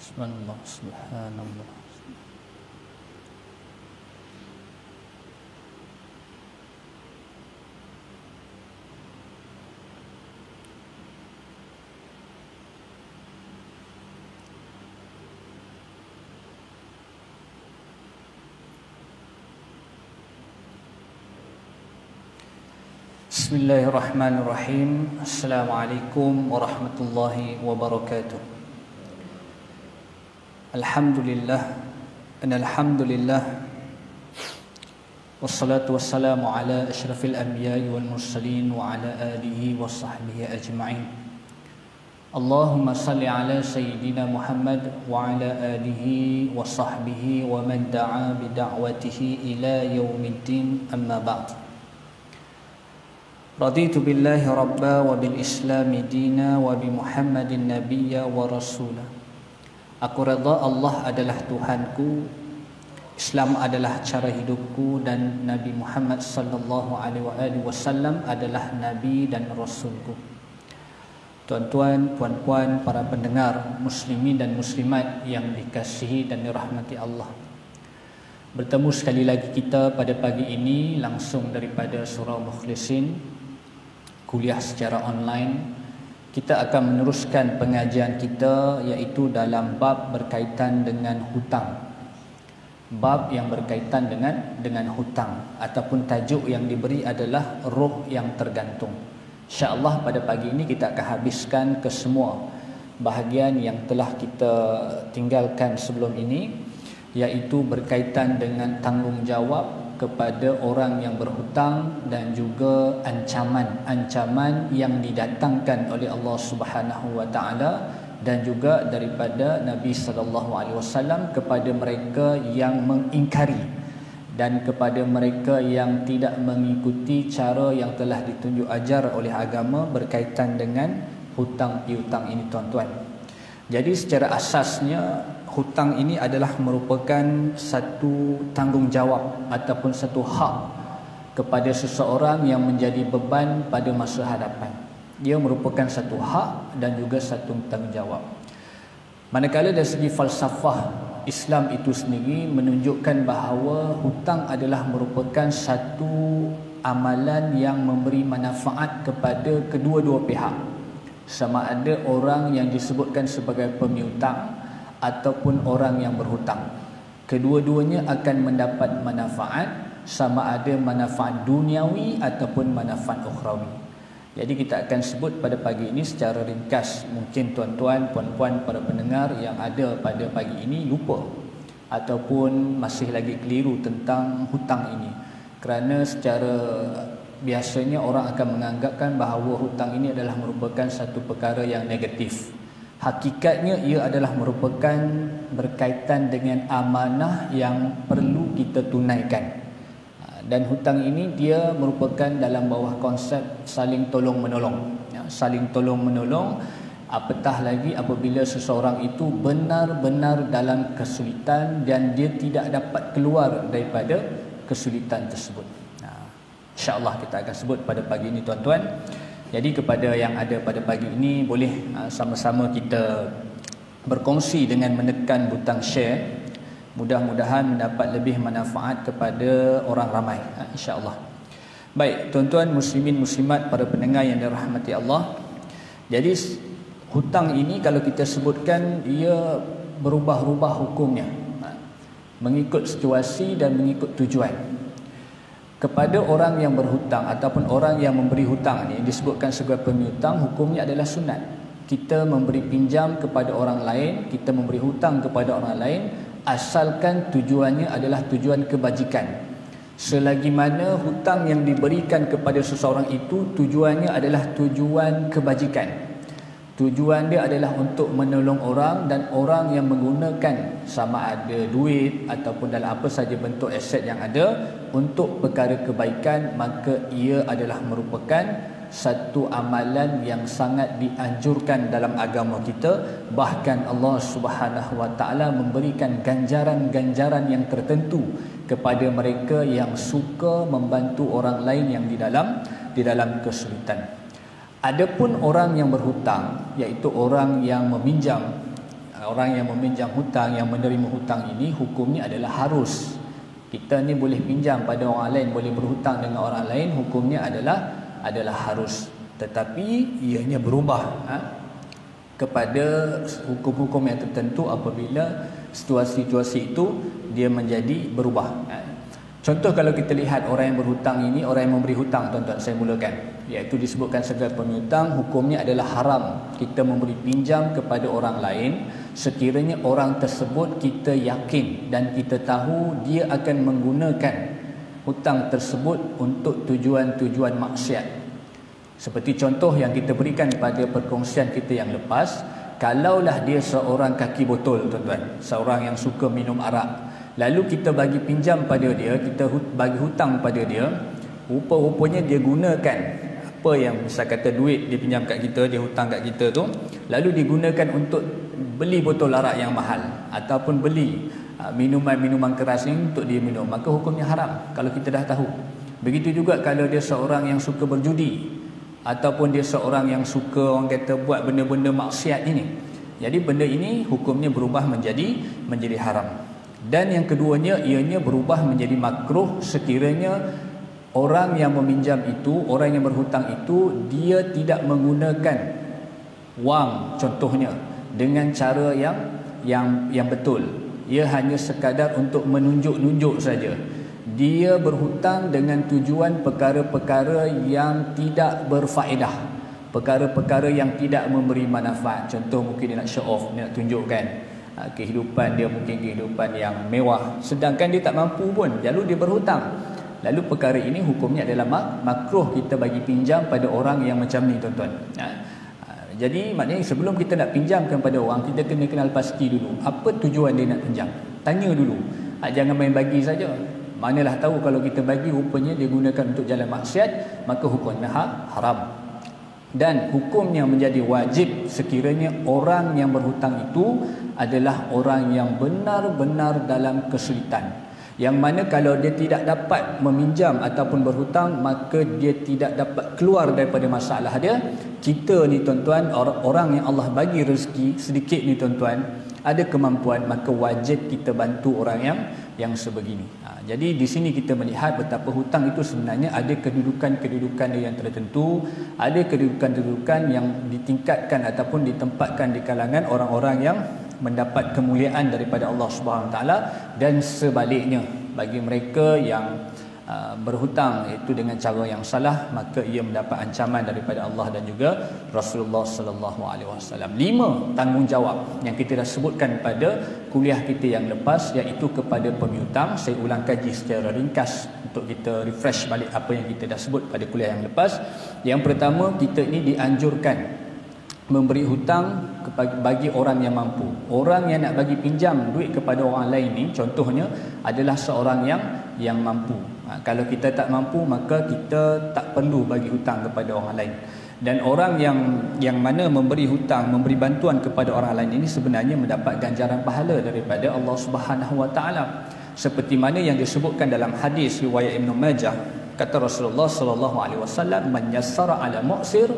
Subhanallah, subhanallah. Bismillahirrahmanirrahim. Assalamualaikum warahmatullahi wabarakatuh. Alhamdulillah, alhamdulillah, wassalatu wassalamu ala asyrafil anbiya'i wal mursalin wa ala alihi wa sahbihi ajma'in. Allahumma salli ala sayyidina Muhammad wa ala alihi wa sahbihi wa man da'a bida'watihi ila yaumiddin, amma ba'd. Raditu billahi rabba wa bil islami dina wa bi Muhammadin nabiyya wa rasula. Aku redha Allah adalah Tuhanku, Islam adalah cara hidupku, dan Nabi Muhammad sallallahu alaihi wasallam adalah nabi dan rasulku. Tuan-tuan, puan-puan, para pendengar, muslimin dan muslimat yang dikasihi dan dirahmati Allah. Bertemu sekali lagi kita pada pagi ini langsung daripada Surah Mukhlisin, kuliah secara online. Kita akan meneruskan pengajian kita, iaitu dalam bab berkaitan dengan hutang. Bab yang berkaitan dengan hutang, ataupun tajuk yang diberi adalah roh yang tergantung. InsyaAllah pada pagi ini kita akan habiskan ke semua bahagian yang telah kita tinggalkan sebelum ini, iaitu berkaitan dengan tanggungjawab kepada orang yang berhutang dan juga ancaman yang didatangkan oleh Allah Subhanahu wa taala dan juga daripada Nabi sallallahu alaihi wasallam kepada mereka yang mengingkari dan kepada mereka yang tidak mengikuti cara yang telah ditunjuk ajar oleh agama berkaitan dengan hutang piutang ini, tuan-tuan. Jadi secara asasnya hutang ini adalah merupakan satu tanggungjawab ataupun satu hak kepada seseorang yang menjadi beban pada masa hadapan. Dia merupakan satu hak dan juga satu tanggungjawab. Manakala dari segi falsafah Islam itu sendiri menunjukkan bahawa hutang adalah merupakan satu amalan yang memberi manfaat kepada kedua-dua pihak. Sama ada orang yang disebutkan sebagai pemiutang ataupun orang yang berhutang, kedua-duanya akan mendapat manfaat, sama ada manfaat duniawi ataupun manfaat ukhrawi. Jadi kita akan sebut pada pagi ini secara ringkas. Mungkin tuan-tuan, puan-puan, para pendengar yang ada pada pagi ini lupa ataupun masih lagi keliru tentang hutang ini, kerana secara biasanya orang akan menganggapkan bahawa hutang ini adalah merupakan satu perkara yang negatif. Hakikatnya ia adalah merupakan berkaitan dengan amanah yang perlu kita tunaikan. Dan hutang ini dia merupakan dalam bawah konsep saling tolong menolong. Saling tolong menolong, apatah lagi apabila seseorang itu benar-benar dalam kesulitan dan dia tidak dapat keluar daripada kesulitan tersebut. InsyaAllah kita akan sebut pada pagi ini, tuan-tuan. Jadi kepada yang ada pada pagi ini, boleh sama-sama kita berkongsi dengan menekan butang share. Mudah-mudahan mendapat lebih manfaat kepada orang ramai, insya-Allah. Baik, tuan-tuan muslimin muslimat, para pendengar yang dirahmati Allah. Jadi hutang ini kalau kita sebutkan, ia berubah-ubah hukumnya mengikut situasi dan mengikut tujuan. Kepada orang yang berhutang ataupun orang yang memberi hutang ini disebutkan sebagai pemiutang, hukumnya adalah sunat. Kita memberi pinjam kepada orang lain, kita memberi hutang kepada orang lain, asalkan tujuannya adalah tujuan kebajikan. Selagi mana hutang yang diberikan kepada seseorang itu tujuannya adalah tujuan kebajikan. Tujuan dia adalah untuk menolong orang, dan orang yang menggunakan sama ada duit ataupun dalam apa saja bentuk aset yang ada untuk perkara kebaikan, maka ia adalah merupakan satu amalan yang sangat dianjurkan dalam agama kita. Bahkan Allah Subhanahu wa taala memberikan ganjaran-ganjaran yang tertentu kepada mereka yang suka membantu orang lain yang di dalam kesulitan. Adapun orang yang berhutang, iaitu orang yang meminjam Orang yang meminjam hutang, yang menerima hutang ini hukumnya adalah harus. Kita ni boleh pinjam pada orang lain, boleh berhutang dengan orang lain, hukumnya adalah harus. Tetapi ianya berubah kepada hukum-hukum yang tertentu apabila situasi-situasi itu dia menjadi berubah. Contoh kalau kita lihat orang yang berhutang ini, orang yang memberi hutang, tuan-tuan, saya mulakan, iaitu disebutkan segala penghutang hukumnya adalah haram kita memberi pinjam kepada orang lain sekiranya orang tersebut kita yakin dan kita tahu dia akan menggunakan hutang tersebut untuk tujuan-tujuan maksiat. Seperti contoh yang kita berikan pada perkongsian kita yang lepas, kalaulah dia seorang kaki botol, tuan-tuan, seorang yang suka minum arak, lalu kita bagi pinjam pada dia, kita bagi hutang pada dia, rupa-rupanya dia gunakan apa yang misal kata duit dia pinjam kat kita, dia hutang kat kita tu, lalu digunakan untuk beli botol arak yang mahal ataupun beli minuman-minuman keras ini untuk dia minum, maka hukumnya haram kalau kita dah tahu. Begitu juga kalau dia seorang yang suka berjudi ataupun dia seorang yang suka, orang kata, buat benda-benda maksiat ini, jadi benda ini hukumnya berubah menjadi haram. Dan yang keduanya, ianya berubah menjadi makruh sekiranya orang yang meminjam itu, orang yang berhutang itu, dia tidak menggunakan wang contohnya dengan cara yang betul. Ia hanya sekadar untuk menunjuk-nunjuk saja. Dia berhutang dengan tujuan perkara-perkara yang tidak berfaedah, perkara-perkara yang tidak memberi manfaat. Contoh mungkin dia nak show off, dia nak tunjukkan kehidupan dia, mungkin kehidupan yang mewah, sedangkan dia tak mampu pun, lalu dia berhutang. Lalu perkara ini hukumnya adalah makruh kita bagi pinjam pada orang yang macam ni, tuan-tuan. Jadi maknanya sebelum kita nak pinjamkan pada orang, kita kena kenal pasti dulu apa tujuan dia nak pinjam. Tanya dulu, jangan main bagi saja. Manalah tahu kalau kita bagi rupanya dia gunakan untuk jalan maksiat, maka hukumnya haram. Dan hukumnya menjadi wajib sekiranya orang yang berhutang itu adalah orang yang benar-benar dalam kesulitan, yang mana kalau dia tidak dapat meminjam ataupun berhutang, maka dia tidak dapat keluar daripada masalah dia. Kita ni, tuan-tuan, orang yang Allah bagi rezeki sedikit ni, tuan-tuan, ada kemampuan, maka wajib kita bantu orang yang sebegini. Jadi di sini kita melihat betapa hutang itu sebenarnya ada kedudukan-kedudukan yang tertentu, ada kedudukan-kedudukan yang ditingkatkan ataupun ditempatkan di kalangan orang-orang yang mendapat kemuliaan daripada Allah Subhanahu Wa Taala, dan sebaliknya bagi mereka yang berhutang itu dengan cara yang salah, maka ia mendapat ancaman daripada Allah dan juga Rasulullah sallallahu alaihi wasallam. 5 tanggungjawab yang kita dah sebutkan pada kuliah kita yang lepas, iaitu kepada pemiutang. Saya ulang kaji secara ringkas untuk kita refresh balik apa yang kita dah sebut pada kuliah yang lepas. Yang pertama, kita ini dianjurkan memberi hutang bagi orang yang mampu. Orang yang nak bagi pinjam duit kepada orang lain ni contohnya adalah seorang yang mampu. Kalau kita tak mampu, maka kita tak perlu bagi hutang kepada orang lain. Dan orang yang mana memberi hutang, memberi bantuan kepada orang lain ini sebenarnya mendapat ganjaran pahala daripada Allah Subhanahu Wa Taala. Seperti mana yang disebutkan dalam hadis riwayat Ibn Majah, kata Rasulullah sallallahu alaihi wasallam, "Man yassara 'ala mu'sir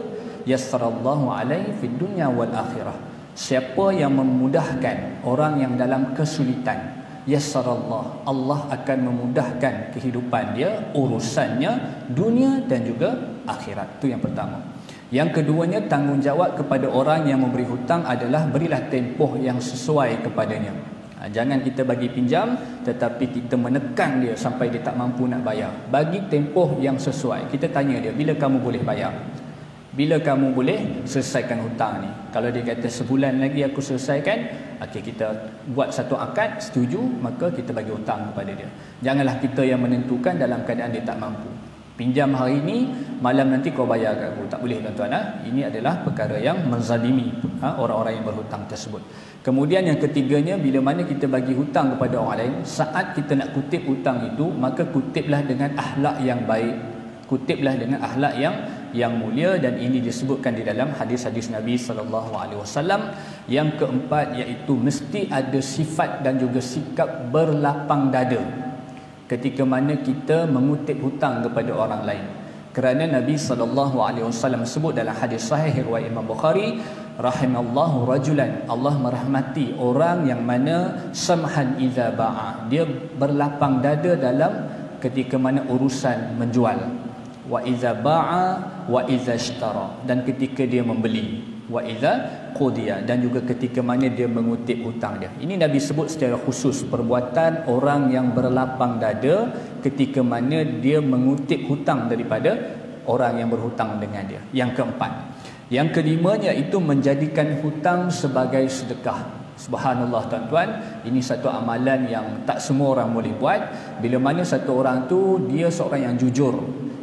yassarallahu alaihi fid dunya wal akhirah." Siapa yang memudahkan orang yang dalam kesulitan, yassarallah, Allah akan memudahkan kehidupan dia, urusannya dunia dan juga akhirat. Itu yang pertama. Yang keduanya, tanggungjawab kepada orang yang memberi hutang adalah berilah tempoh yang sesuai kepadanya. Jangan kita bagi pinjam tetapi kita menekan dia sampai dia tak mampu nak bayar. Bagi tempoh yang sesuai. Kita tanya dia, bila kamu boleh bayar? Bila kamu boleh selesaikan hutang ni? Kalau dia kata sebulan lagi aku selesaikan, okey, kita buat satu akad, setuju, maka kita bagi hutang kepada dia. Janganlah kita yang menentukan dalam keadaan dia tak mampu. Pinjam hari ini, malam nanti kau bayar kat aku. Tak boleh, tuan-tuan. Ini adalah perkara yang menzalimi orang-orang yang berhutang tersebut. Kemudian yang ketiganya, bila mana kita bagi hutang kepada orang lain, saat kita nak kutip hutang itu, maka kutiplah dengan akhlak yang baik, kutiplah dengan akhlak yang mulia, dan ini disebutkan di dalam hadis-hadis Nabi sallallahu alaihi wasallam. Yang keempat, iaitu mesti ada sifat dan juga sikap berlapang dada ketika mana kita mengutip hutang kepada orang lain. Kerana Nabi sallallahu alaihi wasallam sebut dalam hadis sahih riwayat Imam Bukhari, rahimallahu rajulan, Allah merahmati orang yang mana samhan idza ba'a, dia berlapang dada dalam ketika mana urusan menjual, wa idza ba'a wa idza ishtara, dan ketika dia membeli, wa idza qudiya, dan juga ketika mana dia mengutip hutang dia. Ini Nabi sebut secara khusus perbuatan orang yang berlapang dada ketika mana dia mengutip hutang daripada orang yang berhutang dengan dia. Yang keempat, yang kelimanya itu menjadikan hutang sebagai sedekah. Subhanallah tuan-tuan, ini satu amalan yang tak semua orang boleh buat. Bila mana satu orang tu dia seorang yang jujur,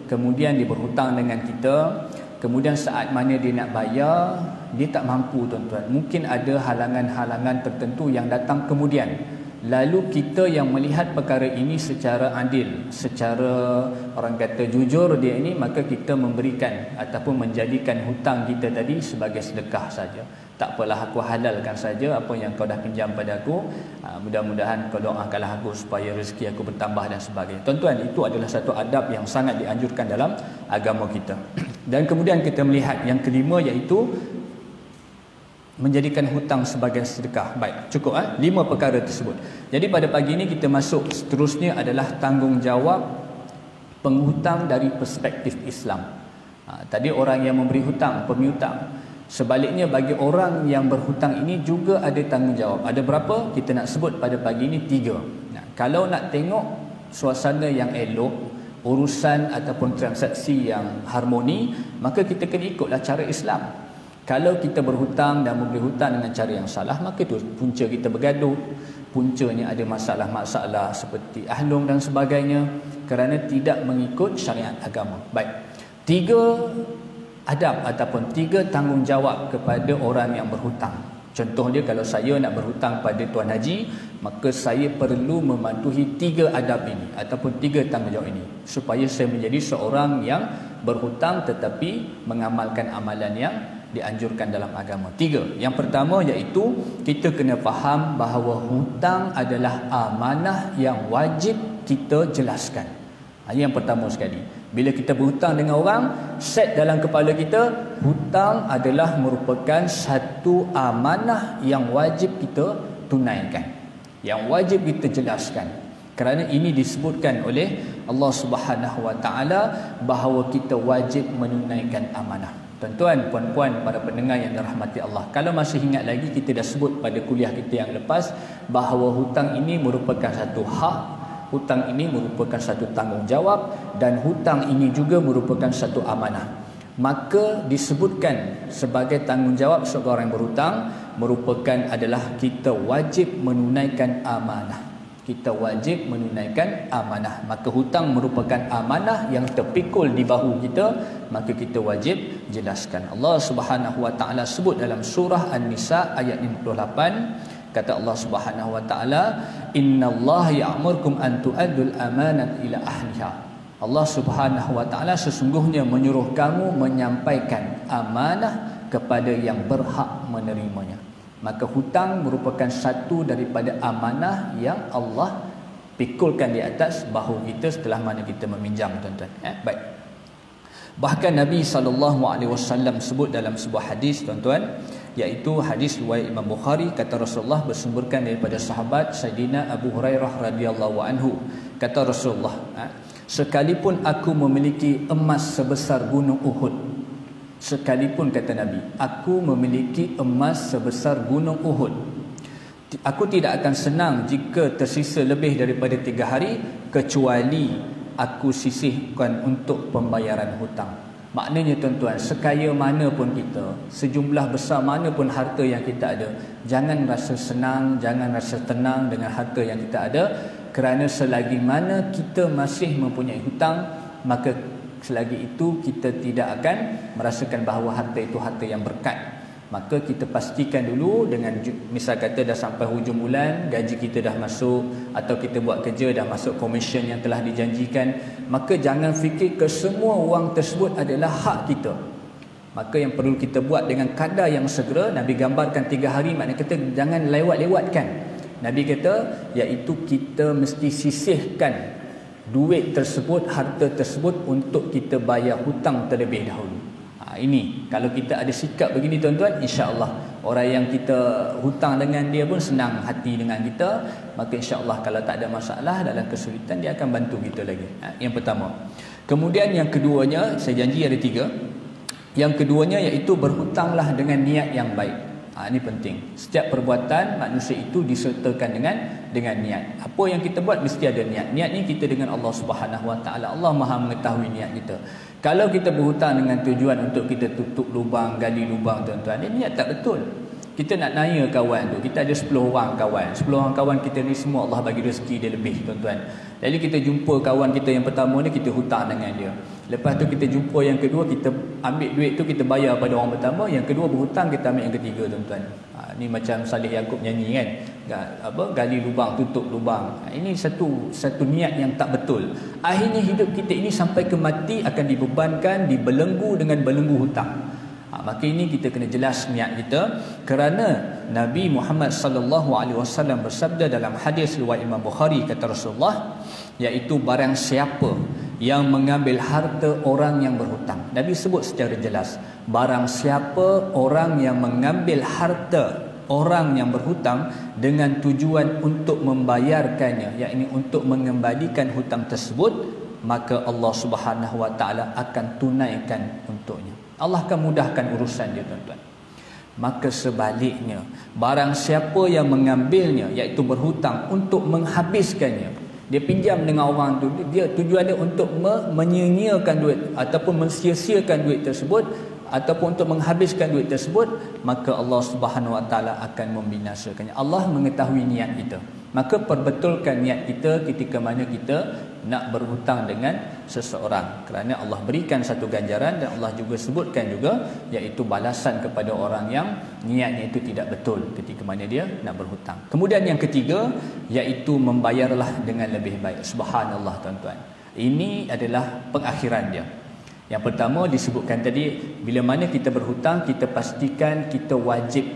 kemudian dia berhutang dengan kita, kemudian saat mana dia nak bayar, dia tak mampu tuan-tuan. Mungkin ada halangan-halangan tertentu yang datang kemudian. Lalu kita yang melihat perkara ini secara adil, secara orang kata jujur dia ini, maka kita memberikan ataupun menjadikan hutang kita tadi sebagai sedekah saja. Tak apalah, aku halalkan saja apa yang kau dah pinjam pada aku. Mudah-mudahan kau doakanlah aku supaya rezeki aku bertambah dan sebagainya. Tuan-tuan, itu adalah satu adab yang sangat dianjurkan dalam agama kita. Dan kemudian kita melihat yang kelima, iaitu menjadikan hutang sebagai sedekah. Baik, cukup 5 perkara tersebut. Jadi pada pagi ini kita masuk seterusnya adalah tanggungjawab penghutang dari perspektif Islam. Tadi orang yang memberi hutang, pemiutang. Sebaliknya bagi orang yang berhutang ini juga ada tanggungjawab. Ada berapa? Kita nak sebut pada pagi ini 3. Kalau nak tengok suasana yang elok, urusan ataupun transaksi yang harmoni, maka kita kena ikutlah cara Islam. Kalau kita berhutang dan memberi hutang dengan cara yang salah, maka itu punca kita bergaduh. Puncanya ada masalah-masalah seperti ahlung dan sebagainya kerana tidak mengikut syariat agama. Baik, 3 adab ataupun 3 tanggungjawab kepada orang yang berhutang. Contohnya, kalau saya nak berhutang pada Tuan Haji, maka saya perlu mematuhi 3 adab ini ataupun 3 tanggungjawab ini supaya saya menjadi seorang yang berhutang tetapi mengamalkan amalan yang dianjurkan dalam agama. 3. Yang pertama iaitu kita kena faham bahawa hutang adalah amanah yang wajib kita jelaskan. Ini yang pertama sekali. Bila kita berhutang dengan orang, set dalam kepala kita, hutang adalah merupakan satu amanah yang wajib kita tunaikan, yang wajib kita jelaskan. Kerana ini disebutkan oleh Allah Subhanahu Wa Taala bahawa kita wajib menunaikan amanah. Tuan-tuan, puan-puan, para pendengar yang dirahmati Allah, kalau masih ingat lagi, kita dah sebut pada kuliah kita yang lepas bahawa hutang ini merupakan satu hak, hutang ini merupakan satu tanggungjawab, dan hutang ini juga merupakan satu amanah. Maka disebutkan sebagai tanggungjawab seorang yang berhutang merupakan adalah kita wajib menunaikan amanah. Kita wajib menunaikan amanah. Maka hutang merupakan amanah yang terpikul di bahu kita, maka kita wajib jelaskan. Allah Subhanahu Wa Taala sebut dalam surah An-Nisa ayat 58, kata Allah Subhanahu Wa Taala, innallaha ya'murukum an tu'addul amanat ila ahliha. Allah Subhanahu Wa Taala sesungguhnya menyuruh kamu menyampaikan amanah kepada yang berhak menerimanya. Maka hutang merupakan satu daripada amanah yang Allah pikulkan di atas bahu kita setelah mana kita meminjam, tuan-tuan. Baik. Bahkan Nabi SAW sebut dalam sebuah hadis, tuan-tuan, iaitu hadis riwayat Imam Bukhari, kata Rasulullah bersumberkan daripada sahabat Sayyidina Abu Hurairah radhiyallahu anhu. Kata Rasulullah, sekalipun aku memiliki emas sebesar gunung Uhud, sekalipun, kata Nabi, aku memiliki emas sebesar gunung Uhud, aku tidak akan senang jika tersisa lebih daripada 3 hari kecuali aku sisihkan untuk pembayaran hutang. Maknanya, tuan-tuan, sekaya mana pun kita, sejumlah besar mana pun harta yang kita ada, jangan rasa senang, jangan rasa tenang dengan harta yang kita ada, kerana selagi mana kita masih mempunyai hutang, maka selagi itu kita tidak akan merasakan bahawa harta itu harta yang berkat. Maka kita pastikan dulu, dengan misal kata dah sampai hujung bulan, gaji kita dah masuk, atau kita buat kerja dah masuk komisen yang telah dijanjikan, maka jangan fikir ke semua wang tersebut adalah hak kita. Maka yang perlu kita buat dengan kadar yang segera, Nabi gambarkan 3 hari, maknanya kita jangan lewat-lewatkan. Nabi kata iaitu kita mesti sisihkan duit tersebut, harta tersebut untuk kita bayar hutang terlebih dahulu. Ini kalau kita ada sikap begini tuan-tuan, insya-Allah orang yang kita hutang dengan dia pun senang hati dengan kita. Maka insya-Allah kalau tak ada masalah dalam kesulitan, dia akan bantu kita lagi. Yang pertama. Kemudian yang keduanya, saya janji ada 3. Yang keduanya iaitu berhutanglah dengan niat yang baik. Ini penting. Setiap perbuatan manusia itu disertakan dengan niat. Apa yang kita buat mesti ada niat. Niat ni kita dengan Allah Subhanahu Wa Taala. Allah Maha mengetahui niat kita. Kalau kita berhutang dengan tujuan untuk kita tutup lubang, gali lubang tuan-tuan, ini niat tak betul. Kita nak naya kawan tu. Kita ada 10 orang kawan. 10 orang kawan kita ni semua Allah bagi rezeki dia lebih tuan-tuan. Jadi kita jumpa kawan kita yang pertama ni, kita hutang dengan dia. Lepas tu kita jumpa yang kedua, kita ambil duit tu kita bayar pada orang pertama. Yang kedua berhutang, kita ambil yang ketiga tuan-tuan. Ni macam Saleh Yaakob nyanyi kan. Gali lubang, tutup lubang. Ini satu niat yang tak betul. Akhirnya hidup kita ini sampai ke mati akan dibebankan, dibelenggu dengan belenggu hutang. Maka ini kita kena jelas niat kita, kerana Nabi Muhammad sallallahu alaihi wasallam bersabda dalam hadis riwayat Imam Bukhari, kata Rasulullah, iaitu barang siapa yang mengambil harta orang yang berhutang. Nabi sebut secara jelas, barang siapa orang yang mengambil harta orang yang berhutang dengan tujuan untuk membayarkannya, yakni untuk mengembalikan hutang tersebut, maka Allah Subhanahu Wa Taala akan tunaikan untuknya. Allah akan mudahkan urusan dia tuan-tuan. Maka sebaliknya, barang siapa yang mengambilnya, iaitu berhutang untuk menghabiskannya, dia pinjam dengan orang tu, dia tujuan dia untuk menyia-nyiakan duit ataupun mensia-siakan duit tersebut, ataupun untuk menghabiskan duit tersebut, maka Allah Subhanahu Wa Taala akan membinasakannya. Allah mengetahui niat kita. Maka perbetulkan niat kita ketika mana kita nak berhutang dengan seseorang, kerana Allah berikan satu ganjaran, dan Allah juga sebutkan juga, iaitu balasan kepada orang yang niatnya itu tidak betul ketika mana dia nak berhutang. Kemudian yang ketiga, iaitu membayarlah dengan lebih baik. Subhanallah tuan-tuan, ini adalah pengakhiran dia. Yang pertama disebutkan tadi, bila mana kita berhutang, kita pastikan kita wajib,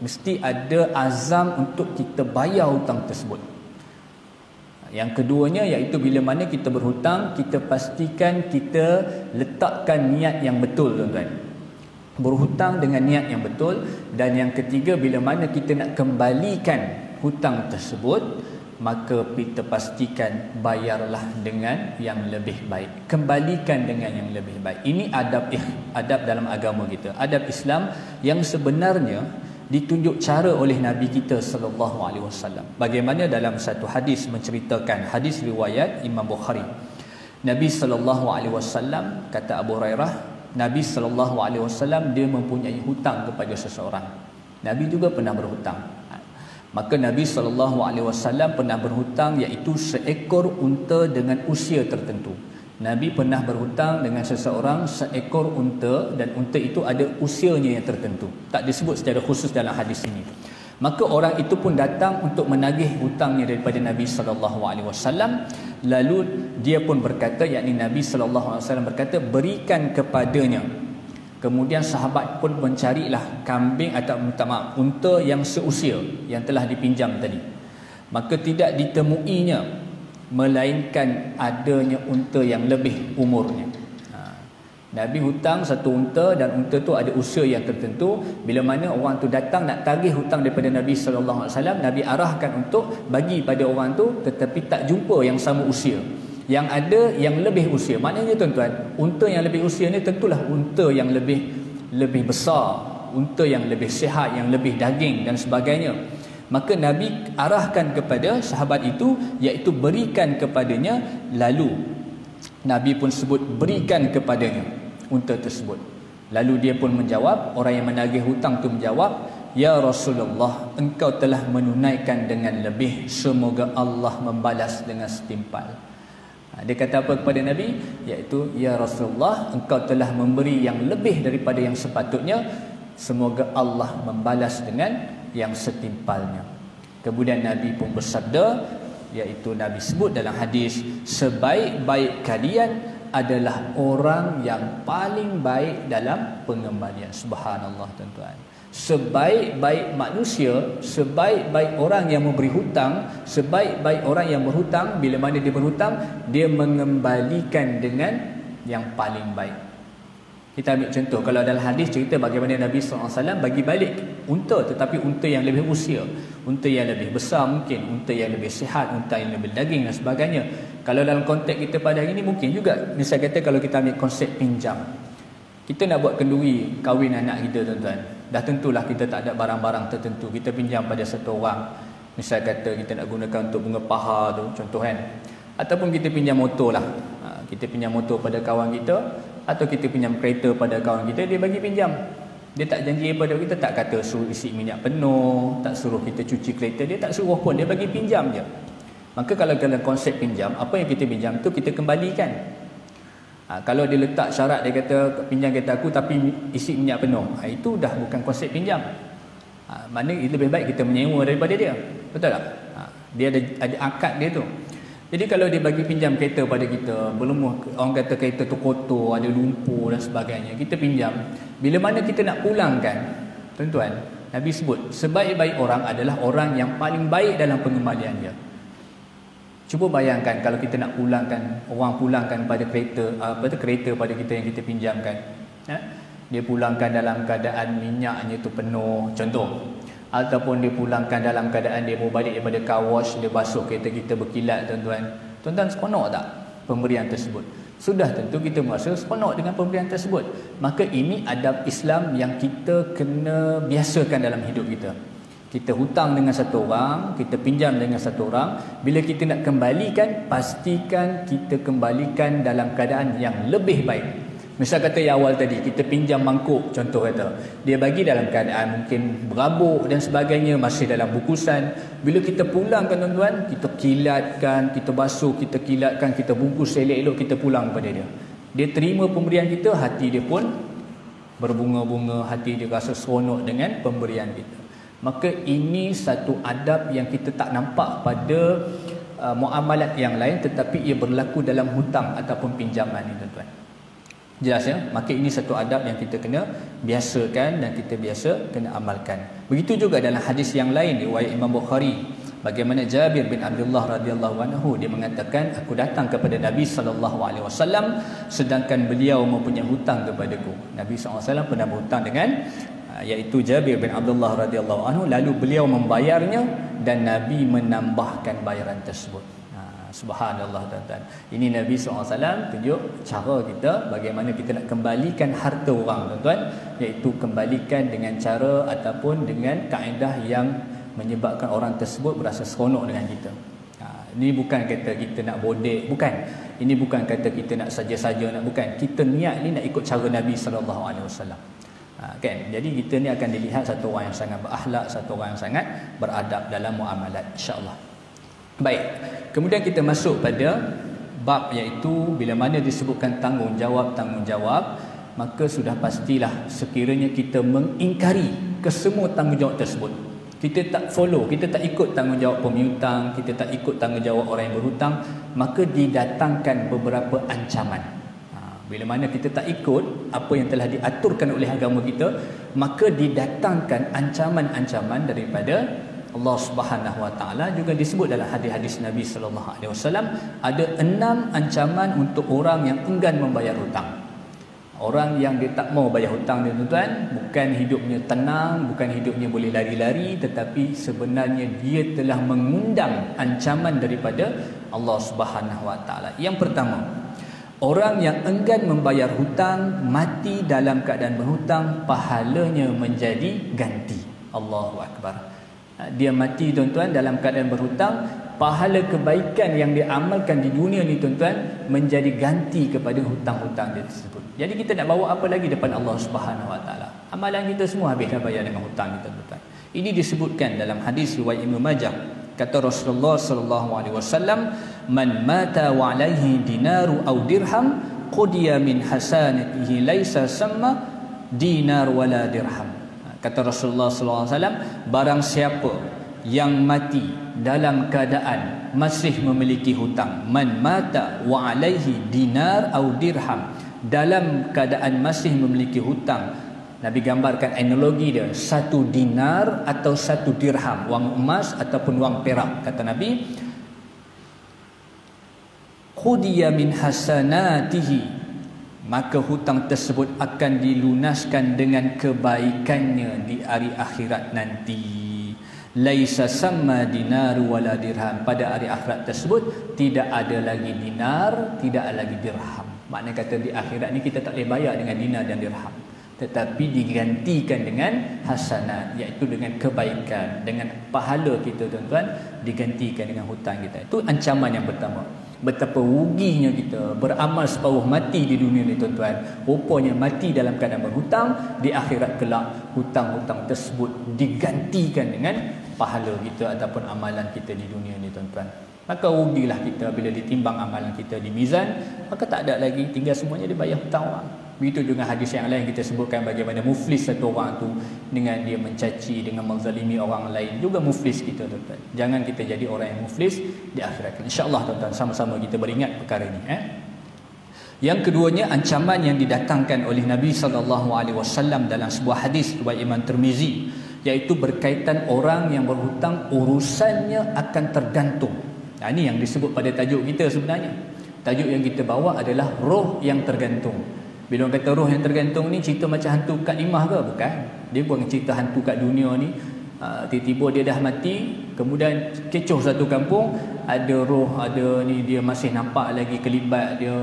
mesti ada azam untuk kita bayar hutang tersebut. Yang keduanya iaitu bila mana kita berhutang, kita pastikan kita letakkan niat yang betul tuan-tuan. Berhutang dengan niat yang betul. Dan yang ketiga, bila mana kita nak kembalikan hutang tersebut, maka kita pastikan bayarlah dengan yang lebih baik. Kembalikan dengan yang lebih baik. Ini adab dalam agama kita. Adab Islam yang sebenarnya ditunjuk cara oleh Nabi kita sallallahu alaihi wasallam. Bagaimana dalam satu hadis menceritakan, hadis riwayat Imam Bukhari. Nabi sallallahu alaihi wasallam, kata Abu Hurairah, Nabi sallallahu alaihi wasallam dia mempunyai hutang kepada seseorang. Nabi juga pernah berhutang. Maka Nabi sallallahu alaihi wasallam pernah berhutang, iaitu seekor unta dengan usia tertentu. Nabi pernah berhutang dengan seseorang seekor unta, dan unta itu ada usianya yang tertentu. Tak disebut secara khusus dalam hadis ini. Maka orang itu pun datang untuk menagih hutangnya daripada Nabi sallallahu alaihi wasallam. Lalu dia pun berkata, yakni Nabi sallallahu alaihi wasallam berkata, berikan kepadanya. Kemudian sahabat pun mencarilah kambing atau unta yang seusia yang telah dipinjam tadi. Maka tidak ditemuinya, melainkan adanya unta yang lebih umurnya. Nabi hutang satu unta, dan unta tu ada usia yang tertentu. Bila mana orang tu datang nak tagih hutang daripada Nabi sallallahu alaihi wasallam, Nabi arahkan untuk bagi pada orang tu, tetapi tak jumpa yang sama usia. Yang ada yang lebih usia. Maknanya tuan-tuan, unta yang lebih usia ni tentulah unta yang lebih besar, unta yang lebih sihat, yang lebih daging dan sebagainya. Maka Nabi arahkan kepada sahabat itu, iaitu berikan kepadanya. Lalu Nabi pun sebut berikan kepadanya unta tersebut. Lalu dia pun menjawab, orang yang menagih hutang tu menjawab, ya Rasulullah, engkau telah menunaikan dengan lebih, semoga Allah membalas dengan setimpal. Dia kata apa kepada Nabi? Iaitu, ya Rasulullah, engkau telah memberi yang lebih daripada yang sepatutnya, semoga Allah membalas dengan yang setimpalnya. Kemudian Nabi pun bersabda, iaitu Nabi sebut dalam hadis, sebaik-baik kalian adalah orang yang paling baik dalam pengembalian. Subhanallah tuan-tuan. Sebaik-baik manusia, sebaik-baik orang yang memberi hutang, sebaik-baik orang yang berhutang, bila mana dia berhutang, dia mengembalikan dengan yang paling baik. Kita ambil contoh, kalau dalam hadis cerita bagaimana Nabi SAW bagi balik unta, tetapi unta yang lebih usia, unta yang lebih besar mungkin, unta yang lebih sihat, unta yang lebih daging dan sebagainya. Kalau dalam konteks kita pada hari ini mungkin juga, misalnya kata kalau kita ambil konsep pinjam, kita nak buat kenduri kahwin anak kita tuan-tuan, dah tentulah kita tak ada barang-barang tertentu, kita pinjam pada satu orang. Misal kata kita nak gunakan untuk bunga paha tu, contoh kan, ataupun kita pinjam motor lah, kita pinjam motor pada kawan kita, atau kita pinjam kereta pada kawan kita, dia bagi pinjam. Dia tak janji pada kita, tak kata suruh isi minyak penuh, tak suruh kita cuci kereta, dia tak suruh pun, dia bagi pinjam je. Maka kalau dalam konsep pinjam, apa yang kita pinjam tu kita kembalikan. Kalau dia letak syarat, dia kata pinjam kereta aku tapi isi minyak penuh, itu dah bukan konsep pinjam. Mana lebih baik kita menyewa daripada dia, betul tak? Dia ada akad dia tu. Jadi kalau dia bagi pinjam kereta pada kita, belum orang kata kereta tu kotor, ada lumpur dan sebagainya, kita pinjam, bila mana kita nak pulangkan, tuan-tuan, Nabi sebut sebaik-baik orang adalah orang yang paling baik dalam pengembalian dia. Cuba bayangkan kalau kita nak pulangkan, orang pulangkan pada kereta pada kita yang kita pinjamkan, dia pulangkan dalam keadaan minyaknya tu penuh, contoh, ataupun dia pulangkan dalam keadaan dia mau balik daripada car wash, dia basuh kereta kita berkilat, tuan-tuan. Tuan-tuan seronok tak pemberian tersebut? Sudah tentu kita merasa seronok dengan pemberian tersebut. Maka ini adab Islam yang kita kena biasakan dalam hidup kita. Kita hutang dengan satu orang, kita pinjam dengan satu orang, bila kita nak kembalikan, pastikan kita kembalikan dalam keadaan yang lebih baik. Misal kata yang awal tadi, kita pinjam mangkuk, contoh kata, dia bagi dalam keadaan mungkin berabuk dan sebagainya, masih dalam bungkusan. Bila kita pulangkan, tuan-tuan, kita kilatkan, kita basuh, kita kilatkan, kita bungkus elok-elok, kita pulang kepada dia. Dia terima pemberian kita, hati dia pun berbunga-bunga, hati dia rasa seronok dengan pemberian kita. Maka ini satu adab yang kita tak nampak pada muamalat yang lain, tetapi ia berlaku dalam hutang ataupun pinjaman ni, tuan-tuan. Jelas ya? Maka ini satu adab yang kita kena biasakan dan kita biasa kena amalkan. Begitu juga dalam hadis yang lain riwayat Imam Bukhari, bagaimana Jabir bin Abdullah radhiyallahu anhu, dia mengatakan, aku datang kepada Nabi SAW sedangkan beliau mempunyai hutang kepadaku. Nabi SAW pernah berhutang dengan iaitu Jabir bin Abdullah radhiyallahu anhu, lalu beliau membayarnya dan Nabi menambahkan bayaran tersebut. Subhanallah, tuan-tuan. Ini Nabi SAW tunjuk cara kita bagaimana kita nak kembalikan harta orang, tuan-tuan, iaitu kembalikan dengan cara ataupun dengan kaedah yang menyebabkan orang tersebut berasa seronok dengan kita. Ini bukan kata kita nak bodek, bukan. Ini bukan kata kita nak saja-saja, nak, bukan. Kita niat ni nak ikut cara Nabi SAW. Kan? Jadi kita ni akan dilihat satu orang yang sangat berakhlak, satu orang yang sangat beradab dalam muamalat, insya-Allah. Baik, kemudian kita masuk pada bab iaitu bila mana disebutkan tanggungjawab, maka sudah pastilah sekiranya kita mengingkari kesemua tanggungjawab tersebut, kita tak follow, kita tak ikut tanggungjawab pemiutang, kita tak ikut tanggungjawab orang yang berhutang, maka didatangkan beberapa ancaman. Bila mana kita tak ikut apa yang telah diaturkan oleh agama kita, maka didatangkan ancaman-ancaman daripada Allah Subhanahu Wa Taala. Juga disebut dalam hadis-hadis Nabi Sallallahu Alaihi Wasallam, ada 6 ancaman untuk orang yang enggan membayar hutang. Orang yang dia tak mau bayar hutang dia, tuan-tuan, bukan hidupnya tenang, bukan hidupnya boleh lari-lari, tetapi sebenarnya dia telah mengundang ancaman daripada Allah Subhanahu Wa Taala. Yang pertama, orang yang enggan membayar hutang mati dalam keadaan berhutang, pahalanya menjadi ganti. Allahu Akbar. Dia mati, tuan-tuan, dalam keadaan berhutang, pahala kebaikan yang dia amalkan di dunia ni, tuan-tuan, menjadi ganti kepada hutang-hutang dia tersebut. Jadi kita nak bawa apa lagi depan Allah Subhanahu Wa Taala? Amalan kita semua habis dah bayar dengan hutang kita, tuan-tuan. Ini disebutkan dalam hadis riwayat Ibnu Majah. Kata Rasulullah sallallahu alaihi wasallam, "Man mata wa alaihi dinaru aw dirham, qudiya min hasanatihi laisa samma dinar wala dirham." Kata Rasulullah SAW, barang siapa yang mati dalam keadaan masih memiliki hutang, man mata wa alaihi dinar au dirham, dalam keadaan masih memiliki hutang, Nabi gambarkan analogi dia, 1 dinar atau 1 dirham, wang emas ataupun wang perak. Kata Nabi, qudiya min hasanatihi, maka hutang tersebut akan dilunaskan dengan kebaikannya di hari akhirat nanti. Laisa samma dinaru wala dirham. Pada hari akhirat tersebut tidak ada lagi dinar, tidak ada lagi dirham. Maknanya kata di akhirat ni kita tak boleh bayar dengan dinar dan dirham, tetapi digantikan dengan hasanat, iaitu dengan kebaikan, dengan pahala kita tuan-tuan, digantikan dengan hutang kita. Itu ancaman yang pertama. Betapa ruginya kita beramal separuh mati di dunia ni tuan-tuan, rupanya mati dalam keadaan berhutang. Di akhirat kelak hutang-hutang tersebut digantikan dengan pahala kita ataupun amalan kita di dunia ni tuan-tuan. Maka rugilah kita bila ditimbang amalan kita di mizan, maka tak ada lagi, tinggal semuanya dibayar hutang orang. Begitu dengan hadis yang lain kita sebutkan bagaimana muflis satu orang tu dengan dia mencaci, dengan menzalimi orang lain, juga muflis kita tuan-tuan. Jangan kita jadi orang yang muflis di akhirat. InsyaAllah tuan-tuan, sama-sama kita beringat perkara ini. Yang keduanya, ancaman yang didatangkan oleh Nabi SAW dalam sebuah hadis riwayat Imam Tirmizi, iaitu berkaitan orang yang berhutang urusannya akan tergantung. Ini yang disebut pada tajuk kita sebenarnya. Tajuk yang kita bawa adalah roh yang tergantung. Bila orang kata roh yang tergantung ni, cerita macam hantu kat Limah ke? Bukan. Dia bukan cerita hantu kat dunia ni. Tiba-tiba dia dah mati, kemudian kecoh satu kampung, ada roh, ada ni, dia masih nampak lagi kelibat dia,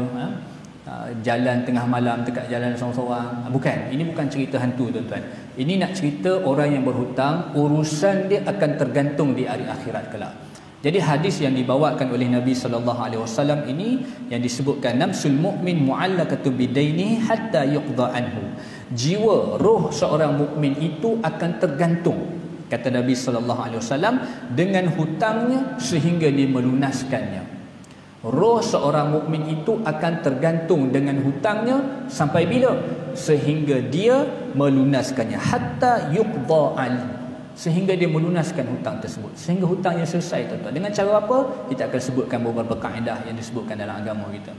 jalan tengah malam dekat jalan seorang-seorang. Bukan. Ini bukan cerita hantu tuan-tuan. Ini nak cerita orang yang berhutang, urusan dia akan tergantung di hari akhirat kelak. Jadi hadis yang dibawakan oleh Nabi SAW ini yang disebutkan, nafsul mu'min mu'allaqatun bidaini hatta yuqda anhu. Jiwa, roh seorang mukmin itu akan tergantung, kata Nabi SAW, dengan hutangnya sehingga dia melunaskannya. Roh seorang mukmin itu akan tergantung dengan hutangnya sampai bila? Sehingga dia melunaskannya. Hatta yuqda anhu, sehingga dia melunaskan hutang tersebut, sehingga hutangnya selesai tuan-tuan. Dengan cara apa? Kita akan sebutkan beberapa kaedah yang disebutkan dalam agama kita.